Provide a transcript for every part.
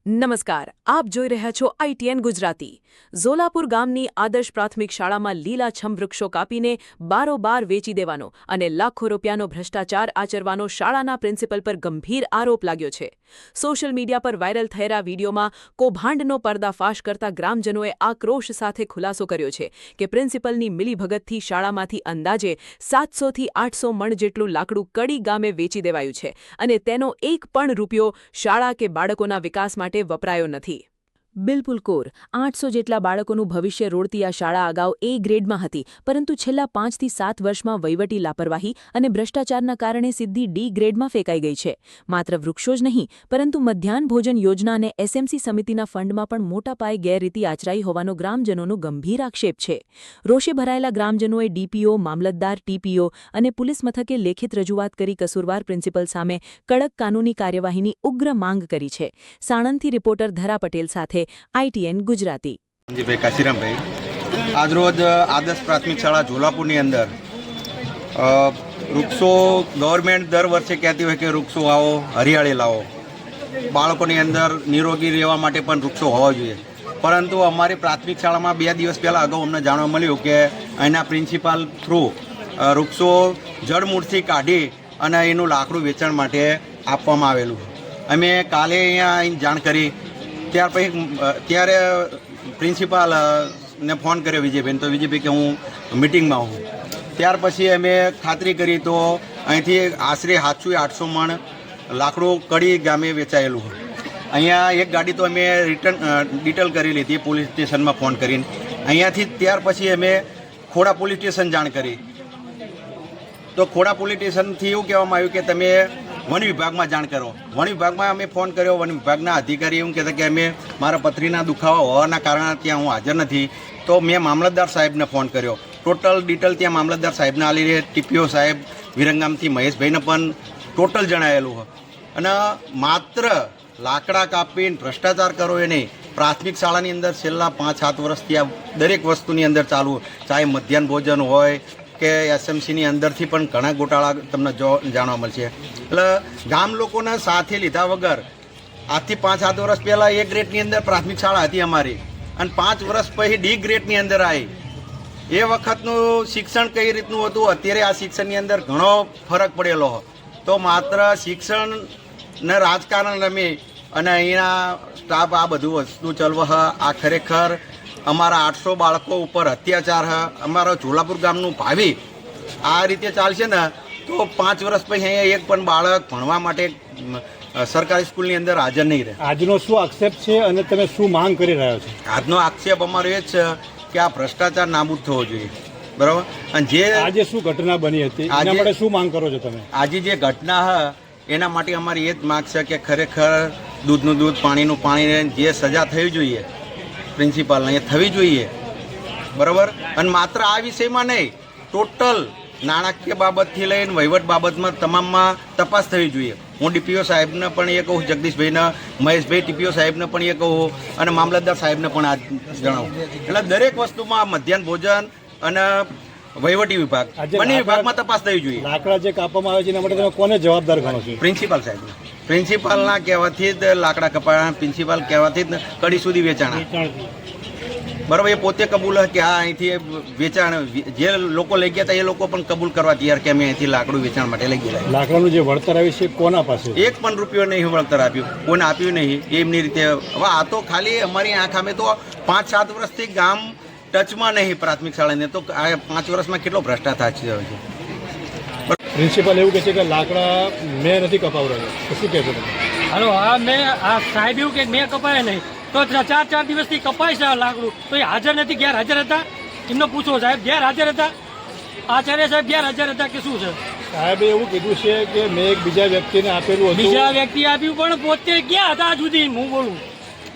નમસ્કાર, આપ જોઈ રહ્યા છો ITN ગુજરાતી. ઝોલાપુર ગામની આદર્શ પ્રાથમિક શાળામાં લીલાછમ વૃક્ષો કાપીને બારોબાર વેચી દેવાનો અને લાખો રૂપિયાનો ભ્રષ્ટાચાર આચરવાનો શાળાના પ્રિન્સિપલ પર ગંભીર આરોપ લાગ્યો છે. સોશિયલ મીડિયા પર વાયરલ થયેલા વિડીયોમાં કૌભાંડનો પર્દાફાશ કરતા ગ્રામજનોએ આક્રોશ સાથે ખુલાસો કર્યો છે કે પ્રિન્સિપલની મિલીભગતથી શાળામાંથી અંદાજે 700 થી 800 મણ જેટલું લાકડું કડી ગામે વેચી દેવાયું છે અને તેનો એક પણ રૂપિયો શાળા કે બાળકોના વિકાસ માટે વપરાયો નથી. બિલકુલ કોર 800 જેટલા બાળકોનું ભવિષ્ય રોડતી આ શાળા અગાઉ A ગ્રેડમાં હતી, પરંતુ છેલ્લા 5 થી 7 વર્ષમાં વહીવટી લાપરવાહી અને ભ્રષ્ટાચારના કારણે સીધી D ગ્રેડમાં ફેંકાઈ ગઈ છે. માત્ર વૃક્ષો જ નહીં, પરંતુ મધ્યાહન ભોજન યોજના અને SMC સમિતિના ફંડમાં પણ મોટા પાયે ગેરરીતિ આચરાઈ હોવાનો ગ્રામજનોનો ગંભીર આક્ષેપ છે. રોષે ભરાયેલા ગ્રામજનોએ DPO, મામલતદાર, TPO અને પોલીસ મથકે લેખિત રજૂઆત કરી કસૂરવાર પ્રિન્સિપલ સામે કડક કાનૂની કાર્યવાહીની ઉગ્ર માંગ કરી છે. સાણંદથી રિપોર્ટર ધરા પટેલ સાથે ITN ગુજરાતી. ભાઈ કાશીરામભાઈ, આજરોજ આદર્શ પ્રાથમિક શાળા ઝોલાપુરની અંદર વૃક્ષો ગવર્મેન્ટ દર વર્ષે કહેતી હોય કે વૃક્ષો વાવો, હરિયાળી લાવો, બાળકોની અંદર નિરોગી રહેવા માટે પણ વૃક્ષો હોવા જોઈએ. પરંતુ અમારી પ્રાથમિક શાળામાં 2 દિવસ પહેલાં અગાઉ અમને જાણવા મળ્યું કે અહીંના પ્રિન્સિપાલ થ્રુ વૃક્ષો જળમૂળથી કાઢી અને એનું લાકડું વેચાણ માટે આપવામાં આવેલું. અમે કાલે અહીંયા જાણ કરી, ત્યાર પછી ત્યારે પ્રિન્સિપાલને ફોન કર્યો વિજયભાઈને, તો વિજયભાઈ કે હું મિટિંગમાં હું. ત્યાર પછી અમે ખાતરી કરી તો અહીંથી આશરે 700-800 મણ લાકડું કડી ગામે વેચાયેલું હોય. અહીંયા એક ગાડી તો અમે ડિટેલ કરી લીધી પોલીસ સ્ટેશનમાં ફોન કરીને. અહીંયાથી ત્યાર પછી અમે ખોડા પોલીસ સ્ટેશન જાણ કરી, તો ખોડા પોલીસ સ્ટેશનથી એવું કહેવામાં આવ્યું કે તમે વન વિભાગમાં જાણ કરો. વન વિભાગમાં અમે ફોન કર્યો. વન વિભાગના અધિકારી એવું કહેતા કે અમે મારા પથરીના દુખાવા હોવાના કારણે ત્યાં હું હાજર નથી. તો મેં મામલતદાર સાહેબને ફોન કર્યો. ટોટલ ડિટેલ ત્યાં મામલતદાર સાહેબને આલી રહે, TPO સાહેબ વિરંગામથી મહેશભાઈને પણ ટોટલ જણાવેલું હોય. અને માત્ર લાકડા કાપીને ભ્રષ્ટાચાર કરો એ નહીં, પ્રાથમિક શાળાની અંદર છેલ્લા 5-7 વર્ષથી આ દરેક વસ્તુની અંદર ચાલુ, ચાહે મધ્યાહન ભોજન હોય કે SMCની અંદરથી પણ ઘણા ગોટાળા તમને જાણવા મળશે. એટલે ગામ લોકોને સાથે લીધા વગર આજથી 5-7 વર્ષ પહેલાં A ગ્રેડની અંદર પ્રાથમિક શાળા હતી અમારી, અને 5 વર્ષ પછી D ગ્રેડની અંદર આવી. એ વખતનું શિક્ષણ કઈ રીતનું હતું, અત્યારે આ શિક્ષણની અંદર ઘણો ફરક પડેલો. તો માત્ર શિક્ષણને રાજકારણ રમી અને અહીંના સ્ટાફ આ બધું વસ્તુ ચલવ, આ ખરેખર અમારા 800 બાળકો ઉપર અત્યાચાર હ. અમારા ઝોલાપુર ગામનું ભાવિ આ રીતે ચાલશે ને તો 5 વર્ષ પછી અહીંયા એક પણ બાળક ભણવા માટે સરકારી સ્કૂલની અંદર હાજર નહીં રહે. આજનો શું આક્ષેપ છે અને તમે શું માંગ કરી રહ્યા છો? આજનો આક્ષેપ અમારો એ જ છે કે આ ભ્રષ્ટાચાર નાબૂદ થવો જોઈએ, બરાબર. અને જે આજે શું ઘટના બની હતી એના માટે શું માંગ કરો છો તમે? આજે જે ઘટના હ એના માટે અમારી એ જ માંગ છે કે ખરેખર દૂધનું દૂધ, પાણીનું પાણી, જે સજા થવી જોઈએ પ્રિન્સિપાલને એ થવી જોઈએ, બરાબર. અને માત્ર આ વિષયમાં નહીં, ટોટલ નાણાકીય બાબતથી લઈને વહીવટ બાબતમાં તમામમાં તપાસ થવી જોઈએ. હું DPO સાહેબને પણ એ કહું, જગદીશભાઈને, મહેશભાઈ TPO સાહેબને પણ એ કહું, અને મામલતદાર સાહેબને પણ આ જણાવું. એટલે દરેક વસ્તુમાં મધ્યાહન ભોજન અને વહીવટી વિભાગ બંને વિભાગમાં તપાસ થવી જોઈએ. લાકડા જે કાપવામાં આવે છે એના માટે તમે કોને જવાબદાર ગણો છો? પ્રિન્સિપાલ સાહેબ. પ્રિન્સિપાલના કહેવાથી જ લાકડા કપાયા, પ્રિન્સિપાલ કહેવાથી જ કડી સુધી વેચાણા, બરાબર. એ પોતે કબૂલ કે આ અહીંથી વેચાણ, જે લોકો લઈ ગયા હતા એ લોકો પણ કબૂલ કરવા તૈયાર કે અમે અહીંથી લાકડું વેચાણ માટે લઈ ગયા. લાકડાનું જે વળતર આવ્યું છે કોના પાસે? એક પણ રૂપિયો નહીં વળતર આપ્યું, કોઈને આપ્યું નહીં. એમની રીતે હવે આ તો ખાલી અમારી આંખ સામે તો 5-7 વર્ષથી ગામ ટચમાં નહીં પ્રાથમિક શાળાને, તો આ 5 વર્ષમાં કેટલો ભ્રષ્ટાચાર થયો છે. પ્રિન્સિપાલ એવું કહે છે કે લાકડા મેં નથી કપાવડાવ્યું, તો શું કહેશો તમે? હાલો, હા, મેં આ સાહેબ એવું કે મેં કપાય નહીં, તો 4 દિવસથી કપાય છે લાકડું, તો એ હાજર નથી, ગેરહાજર હતા. એમને પૂછો સાહેબ, ગેરહાજર હતા? આચાર્ય સાહેબ ગેરહાજર હતા કે શું છે? સાહેબે એવું કીધું છે કે મેં એક બીજા વ્યક્તિને આપેલું હતું. બીજા વ્યક્તિ આપ્યું પણ પોતે ક્યાં હતા સુધી? હું બોલું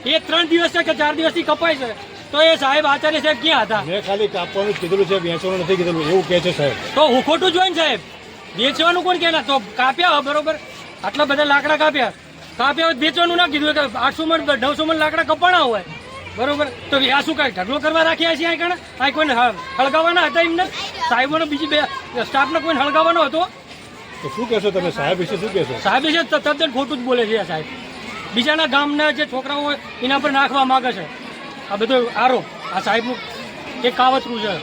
એ 3 દિવસ છે કે 4 દિવસથી કપાય છે, તો એ સાહેબ આચાર્ય સાહેબ ક્યાં હતા? મેં ખાલી કાપવાનું જ કીધેલું છે, વેચવાનું નથી કીધેલું, એવું કહે છે સાહેબ. તો હું ખોટું જોઈ ને સાહેબ? વેચવાનું કોણ કે? તો કાપ્યા બરોબર, આટલા બધા લાકડા કાપ્યા વેચવાનું ના કીધું કે 800 મણ 900 મણ લાકડા કપાણા હોય, બરોબર. તો આ શું કાંઈ ઢગલો કરવા રાખ્યા છે? આ કોઈને હળગાવવાના હતા એમને? સાહેબોને બીજી 2 સ્ટાફને કોઈને હળગાવવાનો હતો? તો શું કહેશો તમે સાહેબ વિશે? શું કહેશો? સાહેબ વિશે તદ્દન ખોટું જ બોલે છે સાહેબ. બીજાના ગામના જે છોકરાઓ હોય એના પર નાખવા માગે છે. આ બધો આરોપ આ સાહેબનું એક કાવતરું છે.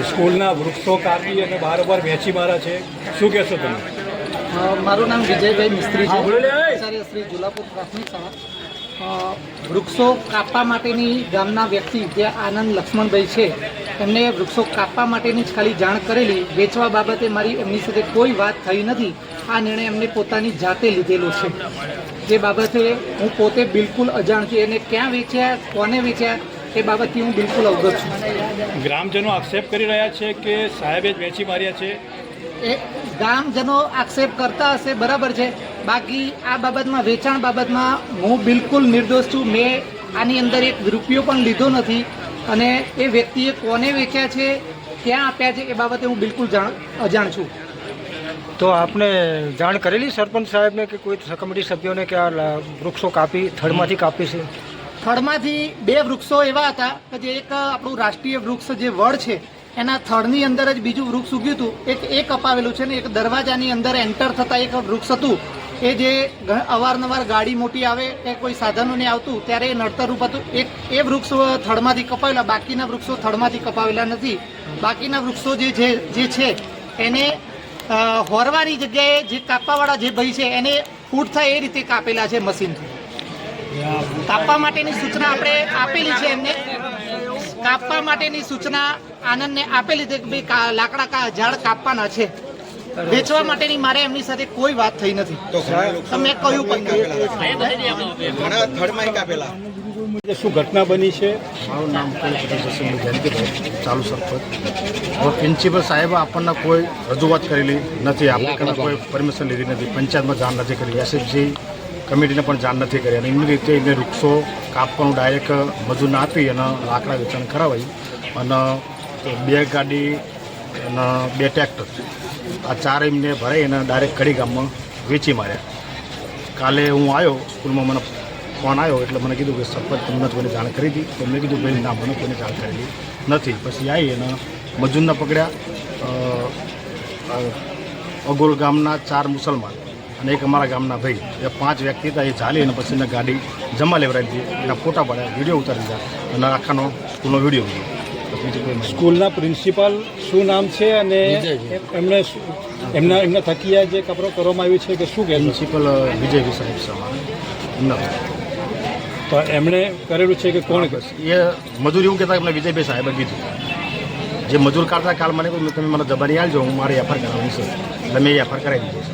સ્કૂલના વૃક્ષો કાપી અને બારોબાર વેચી મારા છે, શું કહેશો તમે? મારું નામ વિજયભાઈ મિસ્ત્રી છે, આચાર્ય શ્રી ઝોલાપુર પ્રાથમિક શાળા. વૃક્ષો કાપવા માટેની ગામના વ્યક્તિ જે આનંદ લક્ષ્મણભાઈ છે એમને વૃક્ષો કાપવા માટેની જ ખાલી જાણ કરેલી. વેચવા બાબતે મારી એમની સાથે કોઈ વાત થઈ નથી. આ નિર્ણય એમને પોતાની જાતે લીધેલો છે, જે બાબતે હું પોતે બિલકુલ અજાણ છું. એને ક્યાં વેચ્યા, કોને વેચ્યા એ બાબતથી હું બિલકુલ અવગત છું. ગ્રામજનો આક્ષેપ કરી રહ્યા છે કે સાહેબે જ વેચી માર્યા છે. એ ગામજનો આક્ષેપ કરતા હશે, બરાબર છે. બાકી આ બાબતમાં, વેચાણ બાબતમાં હું બિલકુલ નિર્દોષ છું. મેં આની અંદર એક રૂપિયો પણ લીધો નથી અને એ વ્યક્તિએ કોને વેચ્યા છે, ક્યાં આપ્યા છે એ બાબતે હું બિલકુલ અજાણ છું. તો આપને જાણ કરેલી સરપંચ સાહેબને કે કોઈ કમિટી સભ્યોને કે આ વૃક્ષો કાપી થડમાંથી કાપી છે? થડમાંથી 2 વૃક્ષો એવા હતા કે જે એક આપણું રાષ્ટ્રીય વૃક્ષ જે વડ છે એના થડની અંદર જ બીજું વૃક્ષ ઉગ્યું હતું. એ કપાવેલું છે ને એક દરવાજાની અંદર એન્ટર થતાં એક વૃક્ષ હતું એ જે અવારનવાર ગાડી મોટી આવે કે કોઈ સાધનોને આવતું ત્યારે એ નડતરરૂપ હતું. એ વૃક્ષ થડમાંથી કપાવેલા, બાકીના વૃક્ષો થડમાંથી કપાવેલા નથી. બાકીના વૃક્ષો જે છે એને હોરવાની જગ્યાએ જે કાપવાવાળા જે ભાઈ છે એને ફૂટ થાય એ રીતે કાપેલા છે મશીનથી. કાપવા માટેની સૂચના આપણે આપેલી છે એમને. કાપવા માટેની સૂચના આનંદને આપેલી છે કે ભાઈ લાકડા ઝાડ કાપવાના છે. વેચવા માટેની મારે એમની સાથે કોઈ વાત થઈ નથી. તમે કહ્યું પણ ઘણા થડમાં કાપેલા. શું ઘટના બની છે? મારું નામ જયંતિભાઈ, ચાલુ સરપંચ. પ્રિન્સિપલ સાહેબે આપણને કોઈ રજૂઆત કરેલી નથી, આપણે કોઈ પરમિશન લીધી નથી, પંચાયતમાં જાણ નથી કરી, એસએફજી કમિટીને પણ જાણ નથી કરી અને એમની રીતે એમને વૃક્ષો કાપવાનું ડાયરેક્ટ મજૂરને આપી અને લાકડા વેચાણ કરાવાય અને 2 ગાડી અને 2 ટ્રેક્ટર આ 4 એમને ભરાઈ અને ડાયરેક્ટ કડી ગામમાં વેચી માર્યા. કાલે હું આવ્યો સ્કૂલમાં, મને ફોન આવ્યો એટલે મને કીધું કે સરપંચ તમને કોઈને જાણ કરી હતી. તો મેં કીધું ભાઈ ના, મને કોઈને જાણ કરેલી નથી. પછી આવી અને મજૂરને પકડ્યા. અગોલ ગામના 4 મુસલમાન અને એક અમારા ગામના ભાઈ, એ 5 વ્યક્તિ હતા. એ ચાલી અને પછી એને ગાડી જમા લેવડાવી દીધી, એના ફોટા પાડ્યા, વિડીયો ઉતારી દીધા અને આખાનો સ્કૂલનો વિડીયો લીધો. સ્કૂલના પ્રિન્સિપાલ શું નામ છે અને એમના થકીયા જે કપડો કરવામાં આવ્યું છે કે શું કહે? પ્રિન્સિપલ વિજયભાઈ સાહેબ છે અમારે, એમના તો એમણે કરેલું છે કે કોણ? એ મજૂર એવું કહેતા એમને વિજયભાઈ સાહેબે કીધું. જે મજૂર કાઢતા કાલ મને કહ્યું તમે મને જબાની આવજો, હું મારી એફઆર કરાવવાની છે એટલે મેં એફઆર કરાવી દીધી છે.